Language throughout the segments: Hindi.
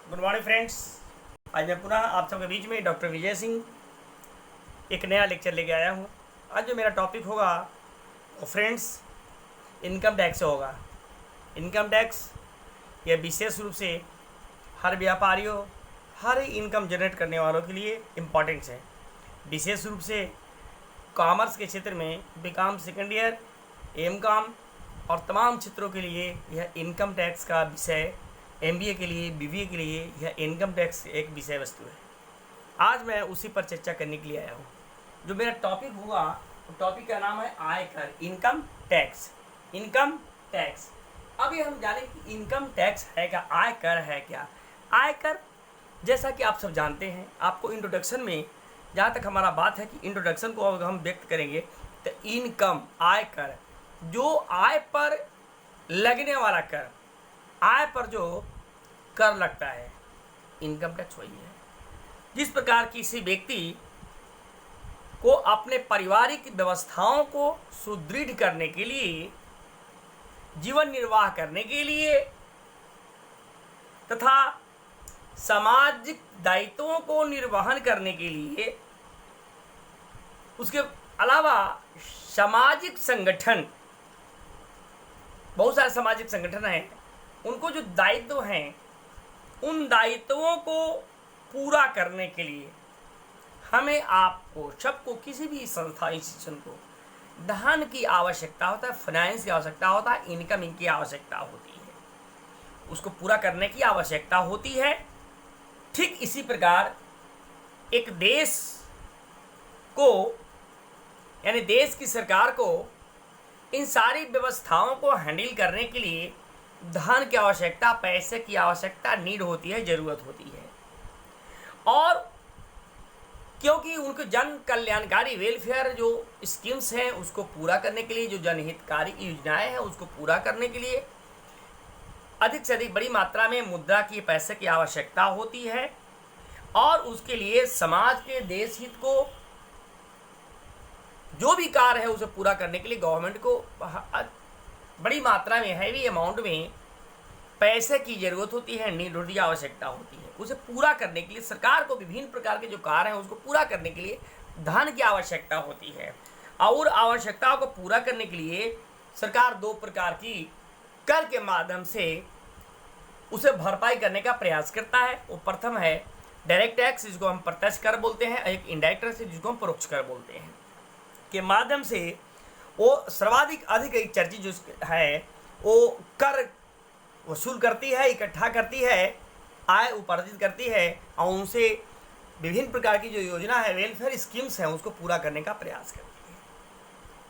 Good morning friends. आज मैं पुनः आप सबके बीच में डॉक्टर विजय सिंह एक नया लेक्चर लेके आया हूँ। आज जो मेरा टॉपिक होगा वो फ्रेंड्स इनकम टैक्स होगा। इनकम टैक्स यह विशेष रूप से हर व्यापारियों, हर इनकम जनरेट करने वालों के लिए इम्पॉर्टेंट है। विशेष रूप से कॉमर्स के क्षेत्र में बीकॉम सेकेंड ईयर, एमकॉम और तमाम क्षेत्रों के लिए यह इनकम टैक्स का विषय, एमबीए के लिए, बीबीए के लिए यह इनकम टैक्स एक विषय वस्तु है। आज मैं उसी पर चर्चा करने के लिए आया हूँ। जो मेरा टॉपिक होगा तो टॉपिक का नाम है आयकर, इनकम टैक्स। इनकम टैक्स अभी हम जाने कि इनकम टैक्स है क्या, आयकर है क्या। आयकर जैसा कि आप सब जानते हैं, आपको इंट्रोडक्शन में जहाँ तक हमारा बात है कि इंट्रोडक्शन को अगर हम व्यक्त करेंगे तो इनकम, आयकर, जो आय पर लगने वाला कर, आय पर जो कर लगता है, इनकम टैक्स वही है। जिस प्रकार किसी व्यक्ति को अपने पारिवारिक व्यवस्थाओं को सुदृढ़ करने के लिए, जीवन निर्वाह करने के लिए तथा सामाजिक दायित्वों को निर्वहन करने के लिए, उसके अलावा सामाजिक संगठन, बहुत सारे सामाजिक संगठन हैं, उनको जो दायित्व हैं उन दायित्वों को पूरा करने के लिए हमें, आपको, सबको, किसी भी संस्था, इंस्टीट्यूशन को धन की आवश्यकता होता है, फाइनेंस की आवश्यकता होता है, इनकम की आवश्यकता होती है, उसको पूरा करने की आवश्यकता होती है। ठीक इसी प्रकार एक देश को, यानी देश की सरकार को इन सारी व्यवस्थाओं को हैंडल करने के लिए धन की आवश्यकता, पैसे की आवश्यकता, नीड होती है, ज़रूरत होती है। और क्योंकि उनको जन कल्याणकारी वेलफेयर जो स्कीम्स हैं उसको पूरा करने के लिए, जो जनहितकारी योजनाएं हैं उसको पूरा करने के लिए अधिक से अधिक बड़ी मात्रा में मुद्रा की, पैसे की आवश्यकता होती है। और उसके लिए समाज के देश हित को जो भी कार्य है उसे पूरा करने के लिए गवर्नमेंट को बड़ी मात्रा में, हैवी अमाउंट में पैसे की ज़रूरत होती है, नीड होती है, आवश्यकता होती है। उसे पूरा करने के लिए सरकार को विभिन्न प्रकार के जो कार्य हैं उसको पूरा करने के लिए धन की आवश्यकता होती है। और आवश्यकताओं को पूरा करने के लिए सरकार दो प्रकार की कर के माध्यम से उसे भरपाई करने का प्रयास करता है। वो प्रथम है डायरेक्ट टैक्स, जिसको हम प्रत्यक्ष कर बोलते हैं, एक इनडायरेक्ट टैक्स जिसको हम परोक्ष कर बोलते हैं, के माध्यम से वो सर्वाधिक अधिक चर्चित जो है वो कर वसूल करती है, इकट्ठा करती है, आय उपार्जित करती है और उनसे विभिन्न प्रकार की जो योजना है, वेलफेयर स्कीम्स हैं, उसको पूरा करने का प्रयास करती है।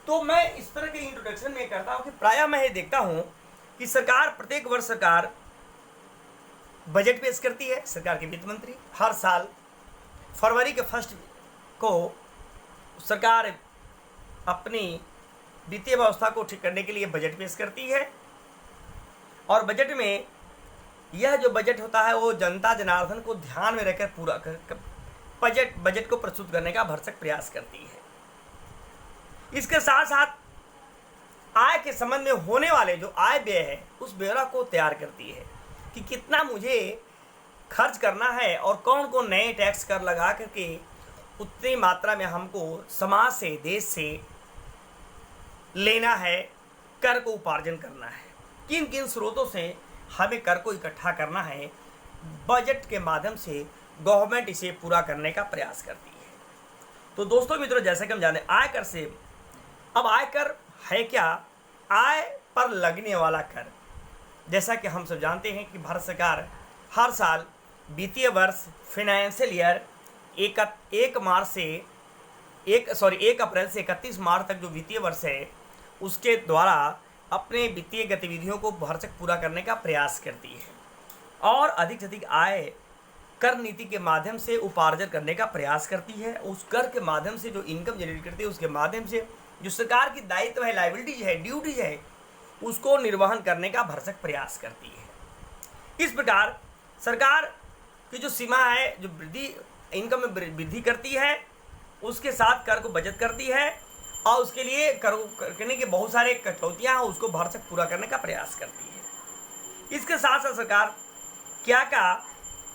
तो मैं इस तरह के इंट्रोडक्शन में करता हूँ कि प्रायः मैं ये देखता हूँ कि सरकार, प्रत्येक वर्ष सरकार बजट पेश करती है। सरकार के वित्त मंत्री हर साल फरवरी के फर्स्ट को सरकार अपनी वित्तीय व्यवस्था को ठीक करने के लिए बजट पेश करती है। और बजट में यह जो बजट होता है वो जनता जनार्दन को ध्यान में रखकर पूरा बजट को प्रस्तुत करने का भरसक प्रयास करती है। इसके साथ साथ आय के संबंध में होने वाले जो आय व्यय है उस ब्यौरा को तैयार करती है कि कितना मुझे खर्च करना है और कौन कौन नए टैक्स कर लगा करके उतनी मात्रा में हमको समाज से, देश से लेना है, कर को उपार्जन करना है, किन किन स्रोतों से हमें कर को इकट्ठा करना है। बजट के माध्यम से गवर्नमेंट इसे पूरा करने का प्रयास करती है। तो दोस्तों मित्रों, जैसे कि हम जाने आयकर से, अब आयकर है क्या? आय पर लगने वाला कर। जैसा कि हम सब जानते हैं कि भारत सरकार हर साल वित्तीय वर्ष, फाइनेंशियल ईयर 1 अप्रैल से 31 मार्च तक जो वित्तीय वर्ष है उसके द्वारा अपने वित्तीय गतिविधियों को भरसक पूरा करने का प्रयास करती है और अधिक से अधिक आय कर नीति के माध्यम से उपार्जन करने का प्रयास करती है। उस कर के माध्यम से जो इनकम जनरेट करती है उसके माध्यम से जो सरकार की दायित्व है, लायबिलिटीज है, ड्यूटीज है, उसको निर्वहन करने का भरसक प्रयास करती है। इस प्रकार सरकार की जो सीमा है, जो वृद्धि, इनकम में वृद्धि करती है, उसके साथ कर को बचत करती है और उसके लिए करने के बहुत सारे कटौतियाँ हैं उसको भरसक पूरा करने का प्रयास करती है। इसके साथ साथ सरकार क्या क्या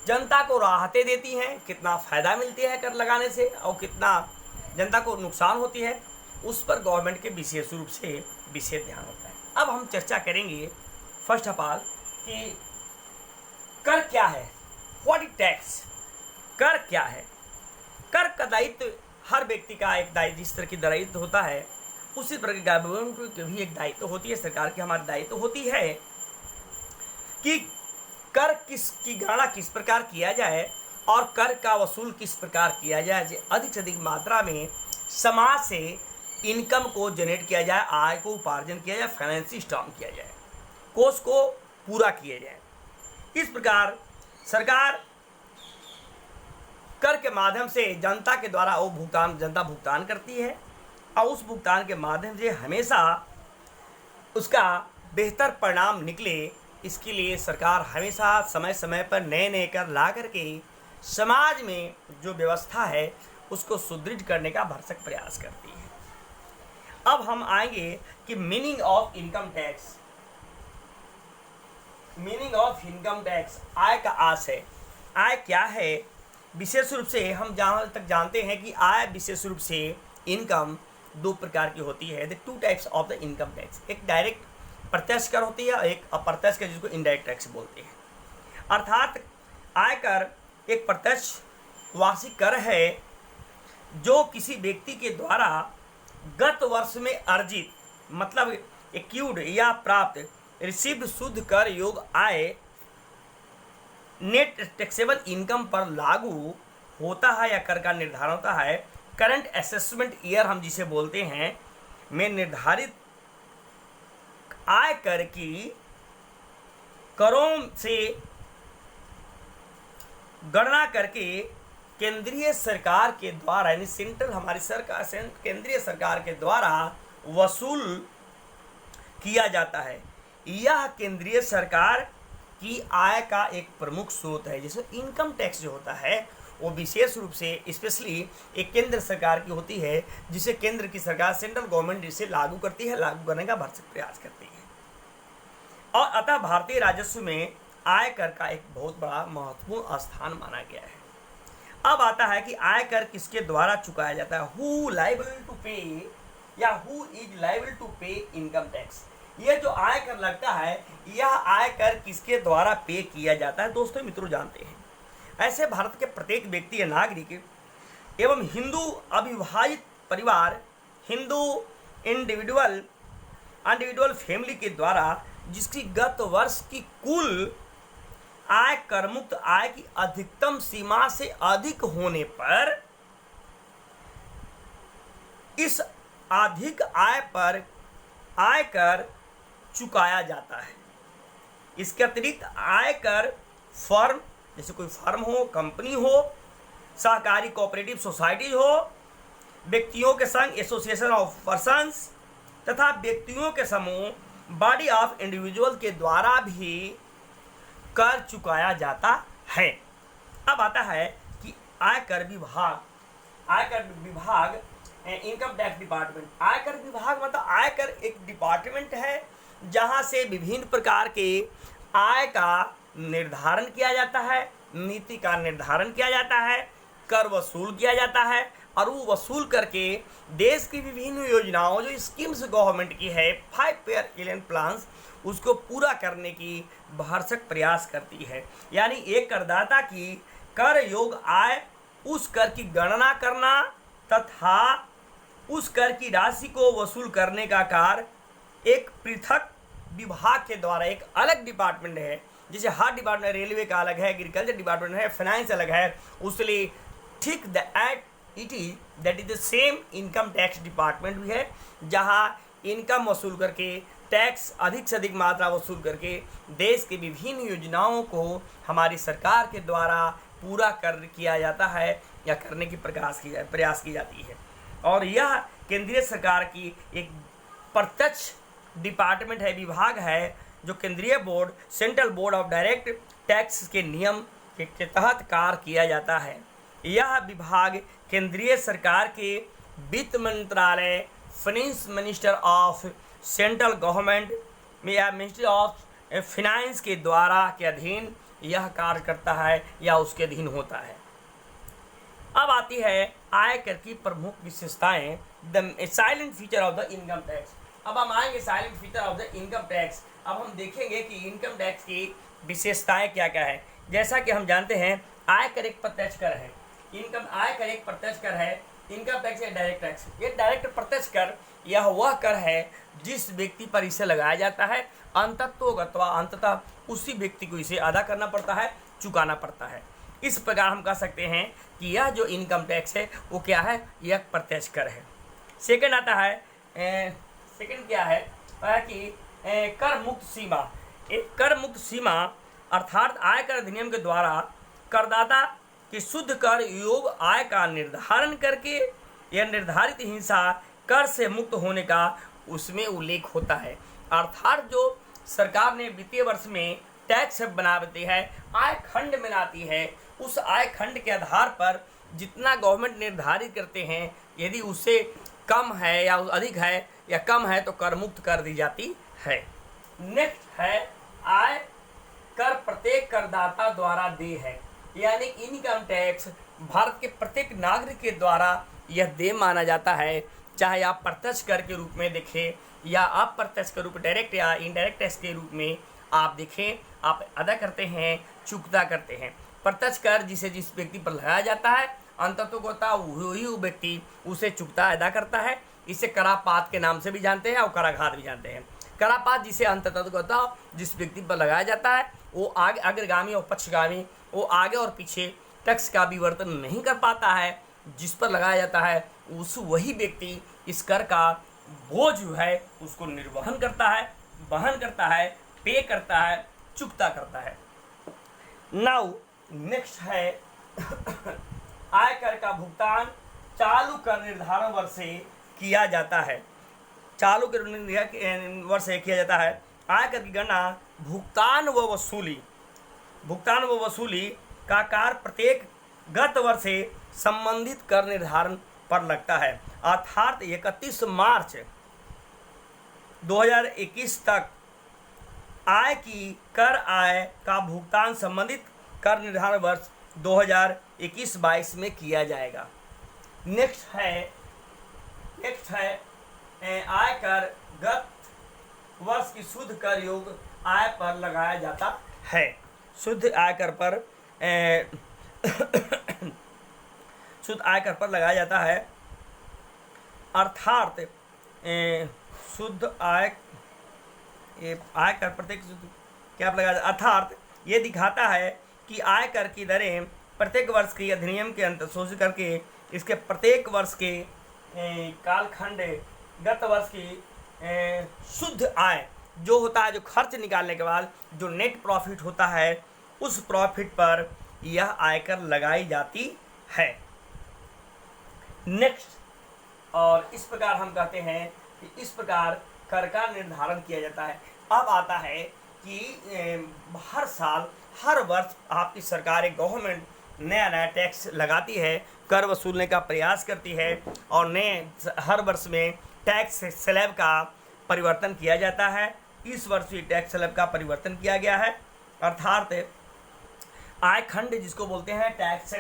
जनता को राहतें देती हैं, कितना फ़ायदा मिलती है कर लगाने से और कितना जनता को नुकसान होती है, उस पर गवर्नमेंट के विशेष रूप से विशेष ध्यान होता है। अब हम चर्चा करेंगे फर्स्ट ऑफ ऑल कि कर क्या है, व्हाट इज टैक्स। कर क्या है? कर का दायित्व हर व्यक्ति का एक दायित्व, जिस तरह की दायित्व होता है उसी प्रकार गवर्नमेंट की भी एक दायित्व होती है, सरकार की हमारी दायित्व होती है कि कर किसकी गणना किस प्रकार किया जाए और कर का वसूल किस प्रकार किया जाए, जो अधिक से अधिक मात्रा में समाज से इनकम को जनरेट किया जाए, आय को उपार्जन किया जाए, फाइनेंशियल स्ट्रांग किया जाए, कोष को पूरा किया जाए। इस प्रकार सरकार कर के माध्यम से जनता के द्वारा वो जनता भुगतान करती है और उस भुगतान के माध्यम से हमेशा उसका बेहतर परिणाम निकले, इसके लिए सरकार हमेशा समय समय पर नए नए कर ला करके समाज में जो व्यवस्था है उसको सुदृढ़ करने का भरसक प्रयास करती है। अब हम आएंगे कि meaning of income tax. Meaning of income tax, आय का आशय। आय क्या है? विशेष रूप से हम जहाँ तक जानते हैं कि आय विशेष रूप से इनकम दो प्रकार की होती है। The two types of the income tax, एक डायरेक्ट प्रत्यक्ष कर होती है, एक अप्रत्यक्ष कर जिसको इनडायरेक्ट टैक्स बोलते हैं। अर्थात आयकर एक प्रत्यक्ष वार्षिक कर है जो किसी व्यक्ति के द्वारा गत वर्ष में अर्जित, मतलब एक्यूड या प्राप्त, रिसीव्ड शुद्ध कर योग आय नेट टैक्सेबल इनकम पर लागू होता है या कर का निर्धारण होता है। करंट असेसमेंट ईयर हम जिसे बोलते हैं में निर्धारित आय कर की करों से गणना करके केंद्रीय सरकार के द्वारा, यानी सेंट्रल हमारी सरकार, केंद्रीय सरकार के द्वारा वसूल किया जाता है। यह केंद्रीय सरकार की आय का एक प्रमुख स्रोत है। जैसे इनकम टैक्स जो होता है वो विशेष रूप से स्पेशली एक केंद्र सरकार की होती है, जिसे केंद्र की सरकार, सेंट्रल गवर्नमेंट इसे लागू करती है, लागू करने का भरसक प्रयास करती है। और अतः भारतीय राजस्व में आय कर का एक बहुत बड़ा महत्वपूर्ण स्थान माना गया है। अब आता है कि आय कर किसके द्वारा चुकाया जाता है, हु लायबल टू पे या हु इज लायबल टू पे इनकम टैक्स। ये जो आय कर लगता है, यह आय कर किसके द्वारा पे किया जाता है? दोस्तों मित्रों जानते हैं, ऐसे भारत के प्रत्येक व्यक्ति या नागरिक एवं हिंदू अविभाजित परिवार, हिंदू इंडिविजुअल फैमिली के द्वारा जिसकी गत वर्ष की कुल आय कर मुक्त आय की अधिकतम सीमा से अधिक होने पर इस अधिक आय पर आयकर चुकाया जाता है। इसके अतिरिक्त आयकर फर्म, जैसे कोई फर्म हो, कंपनी हो, सहकारी कोऑपरेटिव सोसाइटी हो, व्यक्तियों के संघ एसोसिएशन ऑफ पर्सन्स तथा व्यक्तियों के समूह बॉडी ऑफ इंडिविजुअल के द्वारा भी कर चुकाया जाता है। अब आता है कि आयकर विभाग इनकम टैक्स डिपार्टमेंट। आयकर विभाग मतलब आयकर एक डिपार्टमेंट है जहां से विभिन्न प्रकार के आय का निर्धारण किया जाता है, नीति का निर्धारण किया जाता है, कर वसूल किया जाता है और वो वसूल करके देश की विभिन्न योजनाओं, जो स्कीम्स गवर्नमेंट की है, 5 ईयर एलियन प्लान्स, उसको पूरा करने की भरसक प्रयास करती है। यानी एक करदाता की कर योग आय, उस कर की गणना करना तथा उस कर की राशि को वसूल करने का कार्य एक पृथक विभाग के द्वारा, एक अलग डिपार्टमेंट है। जैसे हर डिपार्टमेंट, रेलवे का अलग है, एग्रीकल्चर डिपार्टमेंट है, फाइनेंस अलग है, उसलिए ठीक it is the same income tax department भी है, जहाँ इनकम वसूल करके, टैक्स अधिक से अधिक मात्रा वसूल करके देश की विभिन्न योजनाओं को हमारी सरकार के द्वारा पूरा किया जाता है या करने की प्रयास की जाती है। और यह केंद्रीय सरकार की एक प्रत्यक्ष डिपार्टमेंट है, विभाग है, जो केंद्रीय board, central board of direct tax के नियम के तहत कार्य किया जाता है। यह विभाग केंद्रीय सरकार के वित्त मंत्रालय, finance minister of central government में या मिनिस्ट्री ऑफ फाइनेंस के द्वारा के अधीन यह कार्य करता है या उसके अधीन होता है। अब आती है आयकर की प्रमुख विशेषताएं, the silent feature of the income tax. अब हम आएंगे silent feature of the income tax. अब हम देखेंगे कि इनकम टैक्स की विशेषताएं क्या क्या है। जैसा कि हम जानते हैं आयकर एक प्रत्यक्ष कर है, आयकर एक प्रत्यक्ष कर है। इनकम टैक्स या डायरेक्ट टैक्स, ये डायरेक्ट प्रत्यक्ष कर यह वह कर है जिस व्यक्ति पर इसे लगाया जाता है, अंततः उसी व्यक्ति को इसे अदा करना पड़ता है, चुकाना पड़ता है। इस प्रकार हम कह सकते हैं कि यह जो इनकम टैक्स है वो क्या है, यह प्रत्यक्ष कर है। सेकंड आता है, सेकंड क्या है कि कर मुक्त सीमा। एक कर मुक्त सीमा अर्थात आयकर अधिनियम के द्वारा करदाता के शुद्ध कर योग आय का निर्धारण करके यह निर्धारित हिस्सा कर से मुक्त होने का उसमें उल्लेख होता है। अर्थात जो सरकार ने वित्तीय वर्ष में टैक्स बनाती है, आय खंड बनाती है, उस आय खंड के आधार पर जितना गवर्नमेंट निर्धारित करते हैं, यदि उससे कम है या अधिक है या कम है तो कर मुक्त कर दी जाती है। नेक्स्ट है आय कर प्रत्येक करदाता द्वारा देय है, यानी इनकम टैक्स भारत के प्रत्येक नागरिक के द्वारा यह देय माना जाता है, चाहे आप प्रत्यक्ष कर के रूप में देखें या अप्रत्यक्ष के रूप डायरेक्ट या इनडायरेक्ट टैक्स के रूप में आप देखें, आप अदा करते हैं, चुकता करते हैं। प्रत्यक्ष कर जिसे जिस व्यक्ति पर लगाया जाता है, अंततोगता वही व्यक्ति उसे चुकता अदा करता है। इसे करापात के नाम से भी जानते हैं और कराघात भी जानते हैं। करापात जिसे अंततोगता जिस व्यक्ति पर लगाया जाता है वो आगे अग्रगामी और पक्षगामी, वो आगे और पीछे टैक्स का विवर्तन नहीं कर पाता है, जिस पर लगाया जाता है उस वही व्यक्ति इस कर का बोझ जो है उसको निर्वहन करता है, वहन करता है, पे करता है, चुकता करता है। नाउ नेक्स्ट है आयकर का भुगतान चालू कर निर्धारण वर्ष से किया जाता है। चालू कर वर्ष से किया जाता है। आयकर की गणना भुगतान व वसूली का कार्य प्रत्येक गत वर्ष से संबंधित कर निर्धारण पर लगता है। अर्थात 31 मार्च 2021 तक आय का भुगतान संबंधित कर निर्धारण वर्ष 2021-22 में किया जाएगा। नेक्स्ट है आयकर गत वर्ष की शुद्ध कर योग आय पर लगाया जाता है। शुद्ध आयकर पर शुद्ध आयकर पर लगाया जाता है, अर्थात शुद्ध आयकर प्रत्येक क्या लगाया, अर्थात ये दिखाता है कि आयकर की दरें प्रत्येक वर्ष की अधिनियम के अंतर्गत शोषित करके इसके प्रत्येक वर्ष के कालखंड गत वर्ष की शुद्ध आय जो होता है, जो खर्च निकालने के बाद जो नेट प्रॉफिट होता है, उस प्रॉफिट पर यह आयकर लगाई जाती है। नेक्स्ट, और इस प्रकार हम कहते हैं कि इस प्रकार कर का निर्धारण किया जाता है। अब आता है कि हर साल हर वर्ष आपकी सरकार गवर्नमेंट नया टैक्स लगाती है, कर वसूलने का प्रयास करती है और नए हर वर्ष में टैक्स स्लैब का परिवर्तन किया जाता है। इस वर्ष भी टैक्स स्लैब का परिवर्तन किया गया है, अर्थात आय खंड जिसको बोलते हैं टैक्स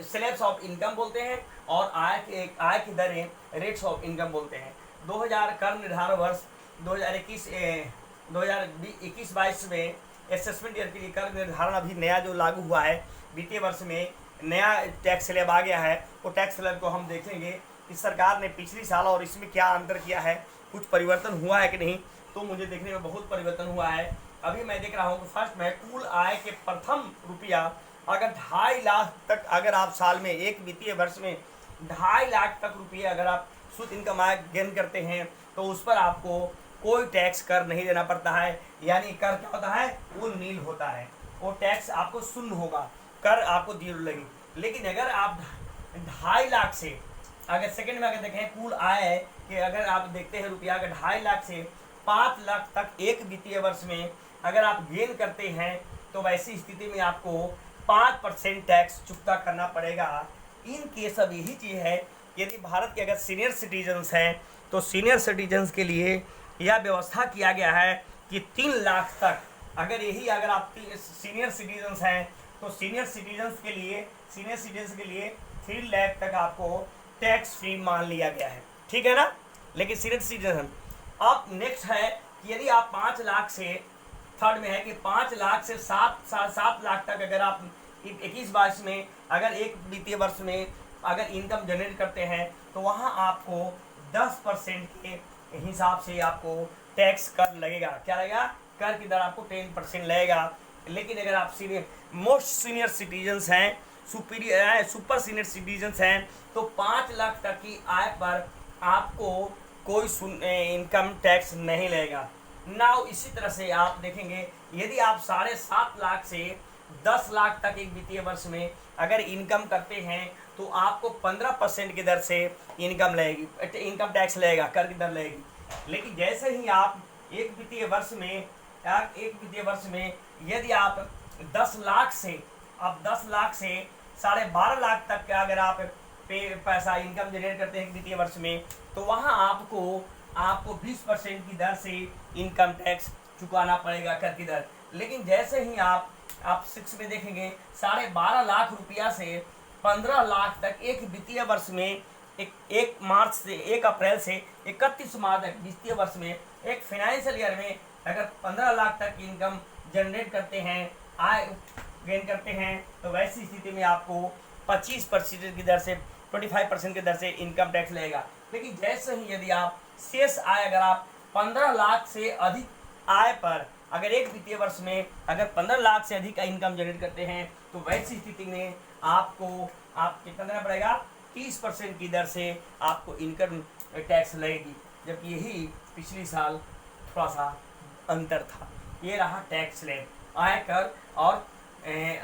स्लैब्स ऑफ इनकम बोलते हैं और आय की दरें रेट्स ऑफ इनकम बोलते हैं। 2000 कर निर्धारण वर्ष 2021-22 में असेसमेंट ईयर के लिए कर निर्धारण अभी नया जो लागू हुआ है, वित्तीय वर्ष में नया टैक्स स्लैब आ गया है। वो टैक्स स्लैब को हम देखेंगे इस सरकार ने पिछली साल और इसमें क्या अंतर किया है, कुछ परिवर्तन हुआ है कि नहीं, तो मुझे देखने में बहुत परिवर्तन हुआ है। अभी मैं देख रहा हूँ कि फर्स्ट में कुल आय के प्रथम रुपया अगर 2.5 लाख तक, अगर आप साल में एक वित्तीय वर्ष में 2.5 लाख तक रुपये अगर आप शुद्ध इनकम आय गेन करते हैं तो उस पर आपको कोई टैक्स कर नहीं देना पड़ता है। यानी कर क्या होता है, वो नील होता है, वो टैक्स आपको शून्य होगा, कर आपको 0 लगेगी। लेकिन अगर आप 2.5 लाख से अगर सेकंड में अगर देखें कुल आय है कि अगर आप देखते हैं रुपया अगर 2.5 लाख से 5 लाख तक एक वित्तीय वर्ष में अगर आप गेन करते हैं तो वैसी स्थिति में आपको 5% टैक्स चुकता करना पड़ेगा। इन केस अब यही चीज़ है, यदि भारत के अगर सीनियर सिटीजन्स हैं तो सीनियर सिटीजन्स के लिए यह व्यवस्था किया गया है कि 3 लाख तक अगर आप सीनियर सिटीजन्स हैं तो सीनियर सिटीजन्स के लिए 3 लाख तक आपको टैक्स फ्री मान लिया गया है, ठीक है ना। लेकिन सीनियर सिटीजन अब नेक्स्ट है कि यदि आप 5 लाख से, थर्ड में है कि 5 लाख से 7 लाख तक अगर आप 21 वर्ष में अगर एक वित्तीय वर्ष में अगर इनकम जनरेट करते हैं तो वहाँ आपको 10% के हिसाब से आपको टैक्स कर लगेगा। क्या लगेगा? कर की दर आपको 10% लगेगा। लेकिन अगर आप मोस्ट सीनियर सिटीजन्स हैं, सुपर सीनियर सिटीजन्स हैं तो 5 लाख तक की आय पर आपको कोई इनकम टैक्स नहीं लगेगा। नाउ इसी तरह से आप देखेंगे यदि आप 7.5 लाख से 10 लाख तक एक वित्तीय वर्ष में अगर इनकम करते हैं तो आपको 15% की दर से इनकम टैक्स लगेगा, कर की दर लगेगी। लेकिन जैसे ही आप एक वित्तीय वर्ष में यदि आप 10 लाख से 12.5 लाख तक का अगर आप पैसा इनकम जनरेट करते हैं वित्तीय वर्ष में तो वहाँ आपको 20% की दर से इनकम टैक्स चुकाना पड़ेगा, कर की दर। लेकिन जैसे ही आप 6 में देखेंगे 12.5 लाख रुपया से 15 लाख तक एक वित्तीय वर्ष में 1 अप्रैल से 31 मार्च तक वित्तीय वर्ष में एक फाइनेंशियल ईयर में अगर 15 लाख तक इनकम जनरेट करते हैं, आय गेन करते हैं तो वैसी स्थिति में आपको 25% की दर से 25% की दर से इनकम टैक्स लगेगा। लेकिन जैसे ही यदि आप शेष आय अगर आप 15 लाख से अधिक आय पर अगर एक वित्तीय वर्ष में अगर 15 लाख से अधिक का इनकम जनरेट करते हैं तो वैसी स्थिति में आपको कितना देना पड़ेगा? 30% की दर से आपको इनकम टैक्स लगेगी। जबकि यही पिछली साल थोड़ा सा अंतर था। ये रहा टैक्स स्लैब, आयकर और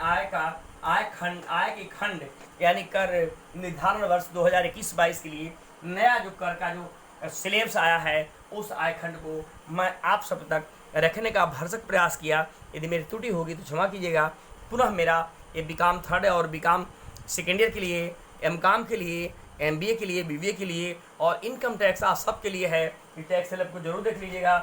आय के खंड यानी कर निर्धारण वर्ष 2021-22 के लिए नया जो कर का जो स्लैब्स आया है उस आय खंड को मैं आप सब तक रखने का भरसक प्रयास किया। यदि मेरी त्रुटि होगी तो क्षमा कीजिएगा। पुनः मेरा ये बीकॉम थर्ड और बीकॉम सेकेंड ईयर के लिए, एमकॉम के लिए, एमबीए के लिए, बीबीए के लिए और इनकम टैक्स आप सब के लिए है। ये टैक्स स्लैब को जरूर देख लीजिएगा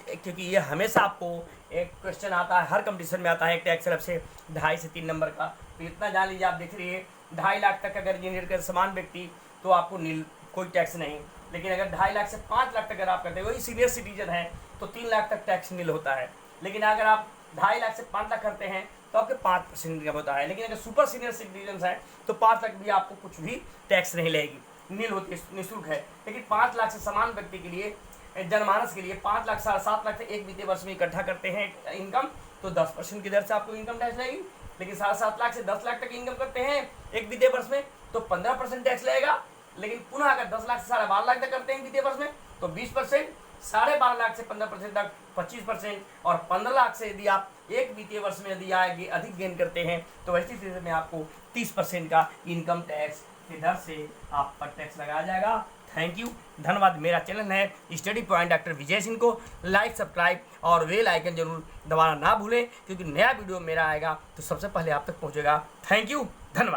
क्योंकि ये हमेशा आपको एक क्वेश्चन आता है, हर कंपटीशन में आता है एक टैक्स स्लैब से 2.5 से 3 नंबर का। तो इतना जान लीजिए, आप देख रहिए 2.5 लाख तक अगर जनरेट कर समान व्यक्ति तो आपको कोई टैक्स नहीं। लेकिन अगर 2.5 लाख से 5 लाख तक अगर आप करते हैं, वही सीनियर सिटीजन है तो 3 लाख तक टैक्स नील होता है। लेकिन अगर आप 2.5 लाख से 5 लाख करते हैं तो आपके 5% इनकम होता है। लेकिन अगर सुपर सीनियर सिटीजन हैं तो 5 लाख भी आपको कुछ भी टैक्स नहीं लगेगी, नील होती है, निःशुल्क है। लेकिन 5 लाख से समान व्यक्ति के लिए, जनमानस के लिए 5 लाख 7.5 लाख से एक वित्तीय वर्ष में इकट्ठा करते हैं इनकम तो 10% की दर से आपको इनकम टैक्स लगेगी। लेकिन 7.5 लाख से 10 लाख तक इनकम करते हैं एक वित्तीय वर्ष में तो 15% टैक्स लगेगा। लेकिन पुनः अगर 10 लाख से 12.5 लाख तक करते हैं वित्तीय वर्ष में तो 20%, 12.5 लाख से 15% तक 25% और 15 लाख से यदि आप एक वित्तीय वर्ष में यदि आय अधिक गेन करते हैं तो वैसी स्थिति में आपको 30% का इनकम टैक्स की दर से आप पर टैक्स लगाया जाएगा। थैंक यू, धन्यवाद। मेरा चैनल है study point doctor Vijay Singh को लाइक, सब्सक्राइब और बेल आइकन जरूर दबाना ना भूलें क्योंकि नया वीडियो मेरा आएगा तो सबसे पहले आप तक पहुंचेगा। थैंक यू, धन्यवाद।